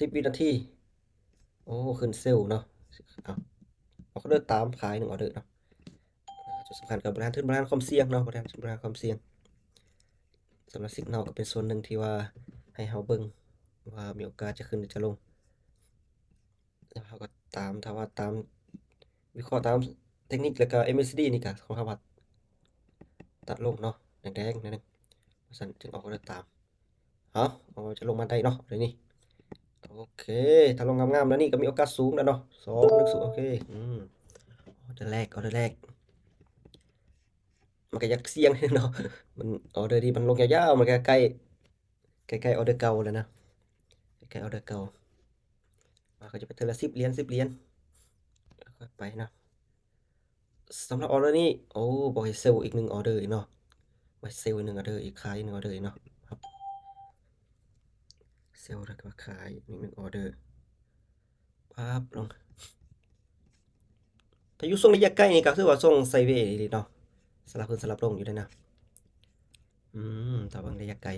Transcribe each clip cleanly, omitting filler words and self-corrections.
10 วินาทีโอ้ขึ้นเซลล์เนาะเอาเขาเดินตามขาย1 ออเดอร์เนาะจุดสำคัญกับบริหารความเสี่ยงเนาะบริหารความเสี่ยงสำหรับสิกนลก็เป็นส่วนหนึ่งที่ว่าให้เราเบิ่งว่ามีโอกาสจะขึ้นหรือจะลงแล้วเราก็ถ้าว่าตามวิเคราะห์ตามเทคนิคแล้วก็ MACD นี่ก็ของเขาว่าตัดลงเนาะแดงๆนิดนึงเพราะฉะนั้นจึงออกเดินตามเอาจะลงมาได้เนาะเดี๋ยวนี้โอเคถ้าลงงามๆแล้วนี่ก็มีโอกาสสูงแล้วเนาะ2 1 0โอเคออเดอร์แรกมันก็อยากเสี่ยงเนาะมันออเดอร์ที่มันลงยาวๆมันก็ใกล้ออเดอร์เก่าแล้วนะใกล้ออเดอร์เก่ามันก็จะไปเทอละ10 เหรียญค่อยไปเนาะสำหรับออเดอร์นี้โอ้บอกให้เซลล์อีก1 ออเดอร์อีกเนาะไว้เซลล์อีก1 ออเดอร์อีกขาย1 ออเดอร์อีกเนาะครับเซลล์แล้วก็ขายอีก1 ออเดอร์ปั๊บลงถ้าอยู่ทรงระยะใกล้นี่ก็คือว่าทรงไซด์เวย์ดีเนาะสลับขึ้นสลับลงอยู่ได้นะถ้าบางระยะไกล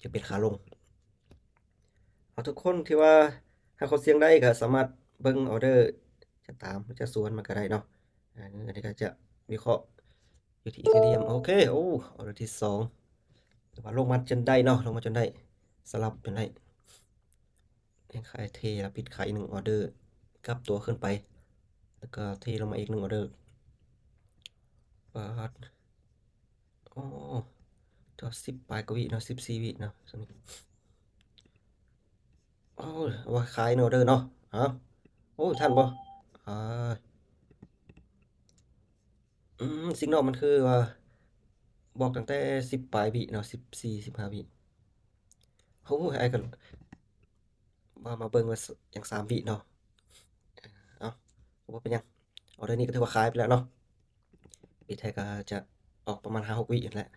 จะเป็นขาลงเอาทุกคนที่ว่าถ้าเขาเสี่ยงได้ก็สามารถเบิ่งออเดอร์จะตามจะสวนมันก็ได้เนาะอันนี้ก็จะวิเคราะห์อยู่ที่อีเธเรียมโอเคออเดอร์ที่2แต่ว่าลงมาจนได้เนาะลงมาจนได้สลับจนได้ยังขายเทแล้วปิดขายอีก1 ออเดอร์กลับตัวขึ้นไปแล้วก็เทลงมาอีก1 ออเดอร์ปัดโอ้ตัว10 ปลายกว่าวิเนาะ14 วิเนาะส่วนนี้โอ้ว่าขาย1 ออเดอร์เนาะเอาโอ้ทันบ่อ่าสิกนลมันคือว่าบอกตั้งแต่10 ปลายวิเนาะ14 15 วิโอ้ไอ้กันมาเบิ่งว่าอย่าง3 วิเนาะเอาบ่เป็นหยังออเดอร์นี้ก็ถือว่าขายไปแล้วเนาะปิดท้ายก็จะออกประมาณ5 6 วินั่นแหละ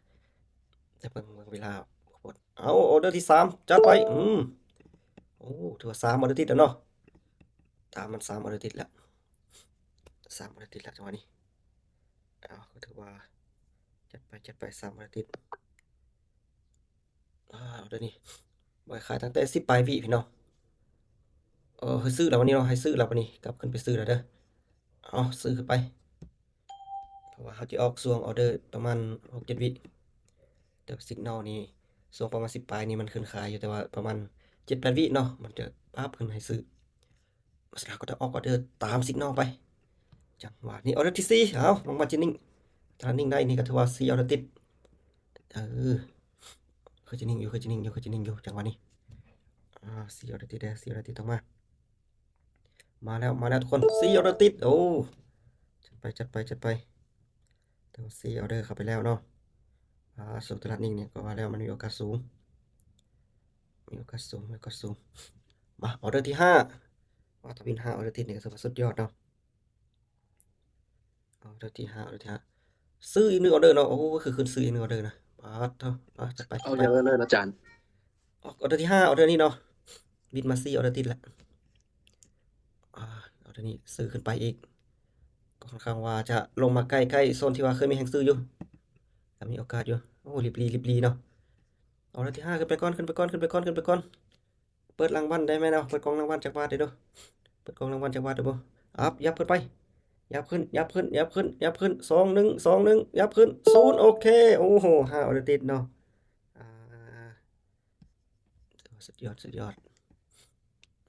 แต่เบิ่งเวลาบ่เอาออเดอร์ที่3จัดไปโอ้ถือว่า3 ออเดอร์ติดแล้วเนาะตามมัน3 ออเดอร์ติดแล้ว3 ออเดอร์ติดแล้วจังหวะนี้ก็ถือว่าจัดไป3 ออเดอร์ติดออเดอร์นี้บ่ให้ขายตั้งแต่10 ปลายวิพี่น้องให้ซื้อแล้ววันนี้เนาะให้ซื้อแล้ววันนี้กลับขึ้นไปซื้อแล้วเด้อเอาซื้อขึ้นไปเพราะว่าเขาจะออกช่วงออเดอร์ประมาณ6 7 วิแต่Signalนี่ช่วงประมาณ10 ปลายนี่มันขึ้นขายอยู่แต่ว่าประมาณ7 8 วิเนาะมันจะปั๊บขึ้นให้ซื้อเสร็จแล้วก็จะออกออเดอร์ตาม Signal ไปจังหวะนี้ออเดอร์ที่4เอาลงมาจะนิ่งถ้านิ่งได้นี่ก็ถือว่า4 ออเดอร์ติดเออคือจะนิ่งอยู่จังหวะนี้4 ออเดอร์ติดแล้ว4 ออเดอร์ติดต้องมาแล้วทุกคน4 ออเดอร์ติดโอ้จัดไปแต่ว่า4 ออเดอร์เข้าไปแล้วเนาะส่วนตลาดนิ่งเนี่ยก็ว่าแล้วมันมีโอกาสสูงมาออเดอร์ที่5ถ้าเป็น5 ออเดอร์ติดเนี่ยก็ถือว่าสุดยอดเนาะออเดอร์ที่5ซื้ออีก1 ออเดอร์เนาะโอ้คือขึ้นซื้ออีก1 ออเดอร์นะป๊าดเถอะจัดเอาไปเยอะเลยนะอาจารย์ออเดอร์ที่5ออเดอร์นี้เนาะบินมา4 ออเดอร์ติดแล้วออเดอร์นี้ซื้อขึ้นไปอีกก็ค่อนข้างว่าจะลงมาใกล้ๆโซนที่ว่าเคยมีแห่งซื้ออยู่แต่มีโอกาสอยู่โอ้รีบเนาะออเดอร์ที่5ขึ้นไปก่อนเปิดรางวัลได้ไหมเนาะเปิดกล่องรางวัลจากบาทได้เด้อเปิดกล่องรางวัลจากบาทได้บ่ยับขึ้นไปยับขึ้น2 1 ยับขึ้น0โอเคโอ้โห5 ออเดอร์ติดเนาะอ่าสุดยอด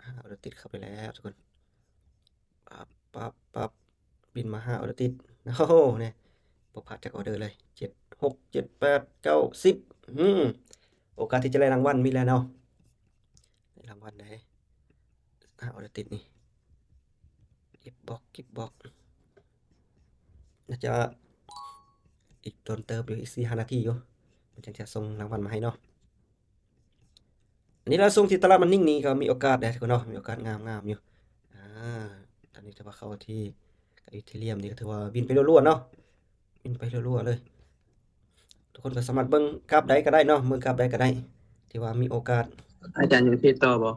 5 ออเดอร์ติดเข้าไปแล้วทุกคนปั๊บบินมา5 ออเดอร์ติดโอ้โหเนี่ยบ่พลาดจากออเดอร์เลย7 6 7 8 9 10โอกาสที่จะได้รางวัลมีแล้วเนาะได้รางวัลได้5 ออเดอร์ติดนี่เก็บบล็อกน่าจะอีกโดนเติมอยู่อีก4 5 นาทีอยู่มันจึงจะส่งรางวัลมาให้เนาะอันนี้เราส่งที่ตลาดมันนิ่งนี่ก็มีโอกาสได้ทุกคนเนาะมีโอกาสงามอยู่อ่าตอนนี้ถือว่าเข้าที่กับอีเธเรียมนี่ก็ถือว่าบินไปรัวๆเนาะบินไปรัวๆเลยทุกคนก็สามารถเบิ่งกราฟใดก็ได้เนาะเบิ่งกราฟใดก็ได้ที่ว่ามีโอกาสอาจารย์ยังคิดต่อบ่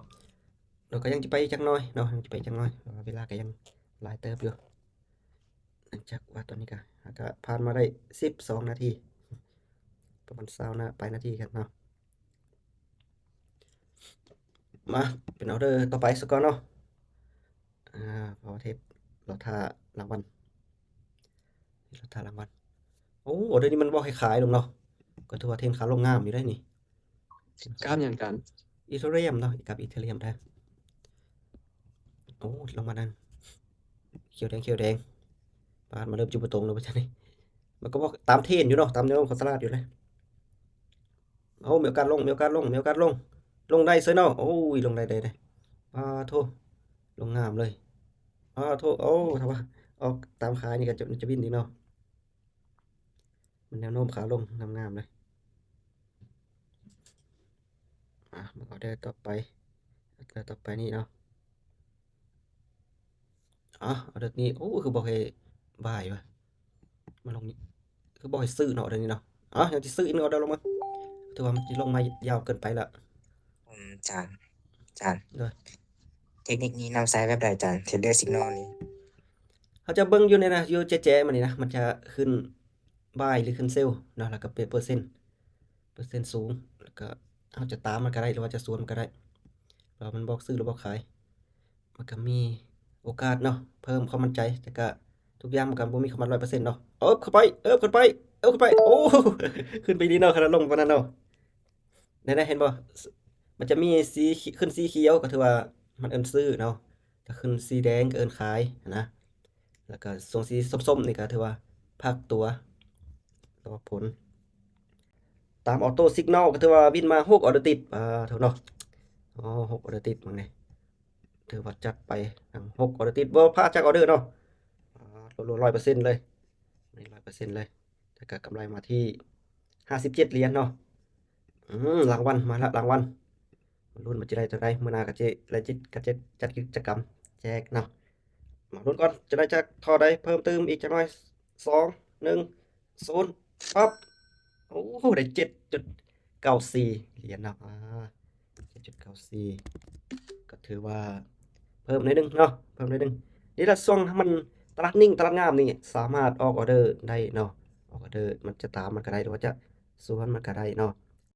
เราก็ยังจะไปจักหน่อยเนาะยังจะไปจักหน่อยเพราะว่าเวลาก็ยังหลายเติบอยู่เนื่องจากว่าตอนนี้ก็ผ่านมาได้12 นาทีประมาณ20นาทีครับเนาะ มาเป็นออเดอร์ต่อไปสักก่อนเนาะเพราะว่าเทปเราท่ารางวัลเราท่ารางวัลโอ้ออเดอร์นี้มันบ่ให้ขายลงเนาะก็ถือว่าเทรนขาลงงามอยู่ได้นี่เทรน กล้ามอย่างกัน อีเธอเรียมเนาะกับอีเธอเรียมได้โอ้ลงมานั่นเขียวแดงปานมาเริ่มจุดประตงแล้วป่ะจ๊ะนี่มันก็บอกตามเทรนอยู่เนาะตามแนวโน้มของตลาดอยู่เลยโอ้มีโอกาสลงลงได้เซยเนาะโอ้ยลงได้โทษลงงามเลยโทษโอ้ทำว่าออกตามขายนี่ก็จะบินอีกเนาะมันแนวโน้มขาลงงามเลยมันก็ได้ต่อไปนี่เนาะเอาเด็กนี้โอ้คือบอกให้บ่ายวะมาลงนี่คือบอกให้ซื้อเนาะเดี๋ยวนี้เนาะยังจะซื้ออีกเนาะเดี๋ยวลงมาถือว่ามันจะลงมายาวเกินไปละจานจาน เลย เทคนิคนี้นำใช้แบบใดจานเทรดเดอร์สิกนอลนี่ เขาจะเบิ่งอยู่ในนะอยู่แจ๊มันนี่นะมันจะขึ้นบายหรือขึ้นเซลล์นะแล้วก็เป็นเปอร์เซ็นต์สูงแล้วก็เขาจะตามมันก็ได้หรือว่าจะสวนมันก็ได้เรามันบอกซื้อหรือบอกขายมันก็มีโอกาสเนาะเพิ่มความมั่นใจแต่ก็ทุกอย่างมันก็บ่มีคำว่า100%เนาะเข้าไปขึ้นไปโอ้ ขึ้นไปดีเนาะขนาดลงปานนั้นเนาะได้เห็นบ่มันจะมีสีขึ้นสีเขียวก็ถือว่ามันเอิ้นซื้อเนาะถ้าขึ้นสีแดงก็เอิ้นขายนะแล้วก็ส่งสีส้มๆนี่ก็ถือว่าพักตัวรอผลตามออโต้ซิกนัลก็ถือว่าบินมา6ออเดอร์ติดเท่าเนาะ6ออเดอร์ติดมื้อนี้ถือว่าจัดไปทั้ง6ออเดอร์ติดบ่พลาดจักออเดอร์เนาะรัวๆ100%เลยนี่100%เลยแล้วก็กำไรมาที่57เหรียญเนาะรางวัลมาละรางวัลมาลุ้นมันจะได้เท่าใดมื้อหน้าก็จะและจิก็จะจัดกิจกรรมแจกเนาะมาลุ้นก่อนจะได้จักเท่าใดเพิ่มเติมอีกจักหน่อย2 1 0ปั๊บโอ้ได้7.94เหรียญเนาะ7.94ก็ถือว่าเพิ่มหน่อยหนึงเนาะเพิ่มหน่อยหนึงนี่ละช่วงมันตลาดนิ่งตลาดงามนี่สามารถออกออเดอร์ได้เนาะออกออเดอร์มันจะตามมันก็ได้หรือว่าจะสวนมันก็ได้เนาะ